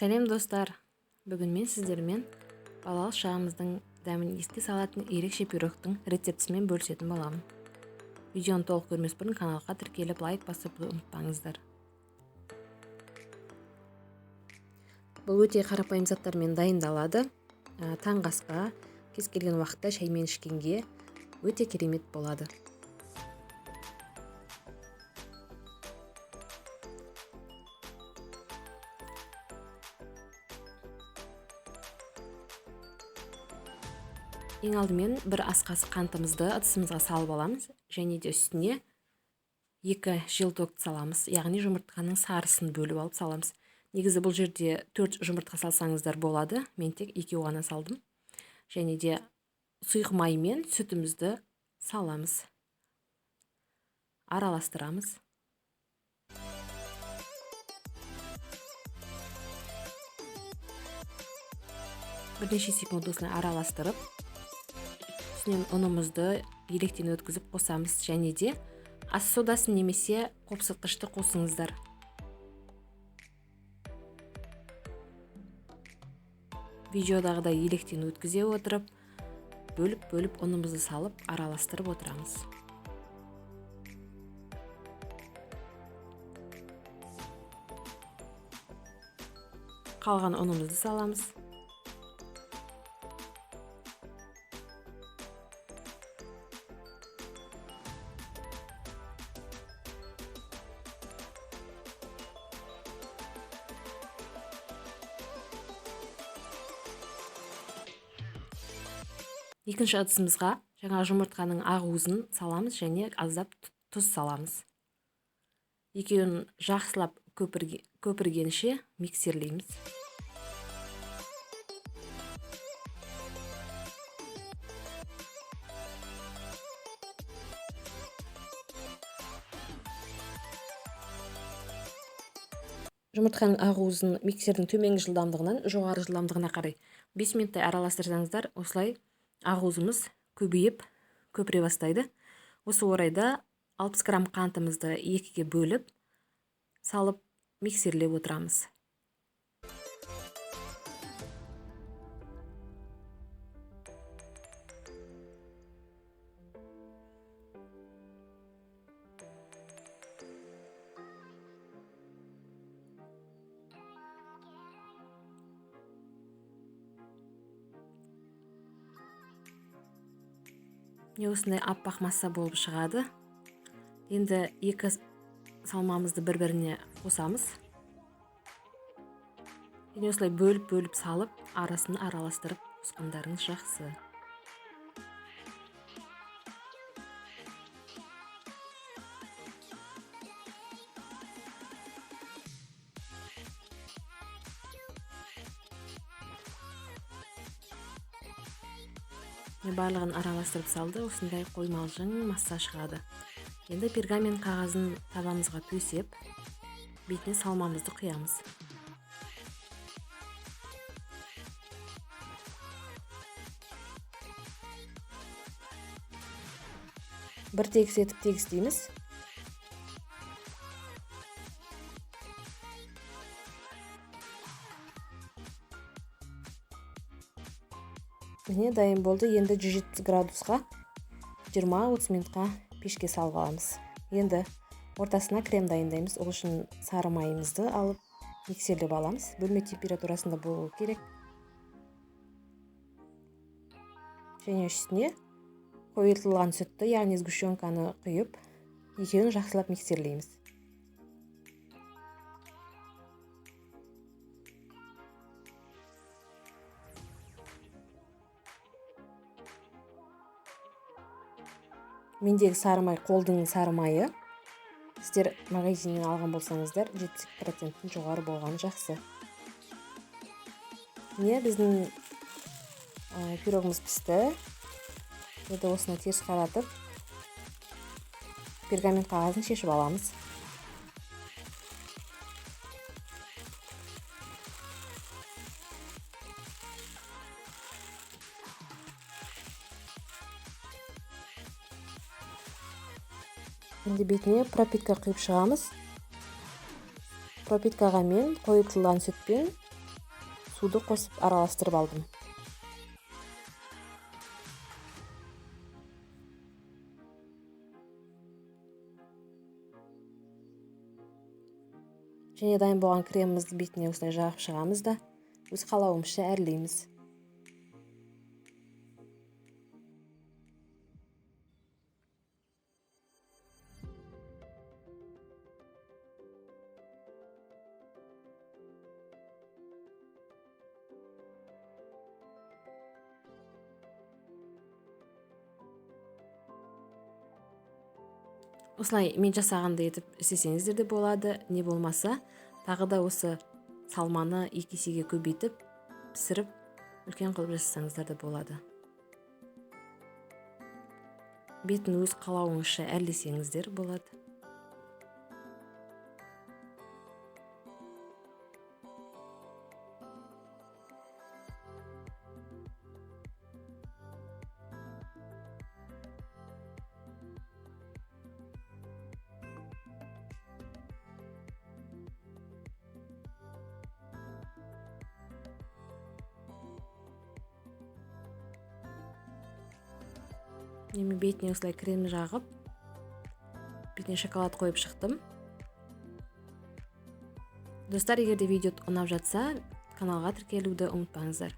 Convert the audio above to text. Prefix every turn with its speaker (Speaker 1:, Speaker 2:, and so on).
Speaker 1: Сәлем достар, бүгін мен сіздермен балалық шағымыздың дәмін еске салатын ерекше пирогтың рецептісімен бөлісетін боламын. Видеоны толық көрмес бұрын каналға тіркеліп лайк басып ұмытпаңыздар. Бұл өте қарапайым заттармен дайындалады. Таңғы асқа, кез келген уақытта шаймен ішкенге өте керемет болады. Ең алдымен бір ас қасық қантымызды ыдысымызға салып аламыз, және де үстіне 2 желтокты саламыз, яғни жұмыртқаның сарысын бөліп алып саламыз. Негізі бұл жерде 4 жұмыртқа салсаңыздар болады, мен тек 2 ғана салдым. Және де сұйық май мен сүтімізді саламыз, араластырамыз. Бірнеше секунд осылай араластырып, үстінен ұнымызды електен өткізіп қосамыз, және де ас содасын немесе қопсытқышты қосыңыздар. Видеодағыдай електен өткізе отырып, бөліп ұнымызды салып араластырып отырамыз. Қалған ұнымызды саламыз. Екінші ыдысымызға жаңа жұмыртқаның ақуызын саламыз және аздап тұз саламыз. Екеуін жақсылап көпіргенше миксерлейміз. Жұмыртқаның ақуызын миксердің төменгі жылдамдығынан жоғары жылдамдығына қарай 5 минуттай араластырсаңыздар, осылай ақуызымыз көбейіп көпіре бастайды. Осы орайда 60 грамм қантымызды 2-ге бөліп салып миксерлеп отырамыз. Осындай аппақ масса болып шығады. Енді 2 салмамызды бір-біріне қосамыз. Осылай бөліп салып, арасын араластырып қосқандарыңыз жақсы. Барлығын араластырып салды, осындай қоймалжың масса шығады. Енді пергамент қағазын табамызға төсеп, бетіне салмамызды құямыз. Бір тегіс етіп тегістейміз. Міне дайын болды. Енді 170 градусқа 20-30 минутқа пешке салып аламыз. Енді ортасына крем дайындаймыз. Ол үшін сары майымызды алып миксерлеп аламыз. Бөлме температурасында болуы керек. Және үстіне қойытылған сүтті, яғни сгущенканы құйып, екеуін жақсылап миксерлейміз. Мендегі сары май қолдың сары майы. Сіздер магазиннен алған болсаңыздар, 70% жоғары болғаны жақсы. Міне біздің пирогымыз пісті. Енді осыны теріс қаратып, пергамент қағазын шешіп аламыз. Енді бетіне пропитка құйып шығамыз. Пропиткаға мен қойытылған сүтпен суды қосып араластырып алдым. Және дайын болған кремімізді бетіне осылай жағып шығамыз да өз қалауымызша әрлейміз. Осылай мен жасағанды етіп істесеңіздер де болады, не болмаса тағы да осы салманы 2 есеге көбейтіп пісіріп үлкен қылып жасасаңыздар да болады. Бетін өз қалауыңызша әрлесеңіздер болады. Мен бетіне осылай крем жағып, бетіне шоколад қойып шықтым. Достар, егер де видео ұнап жатса, каналға тіркелуді ұмытпаңыздар.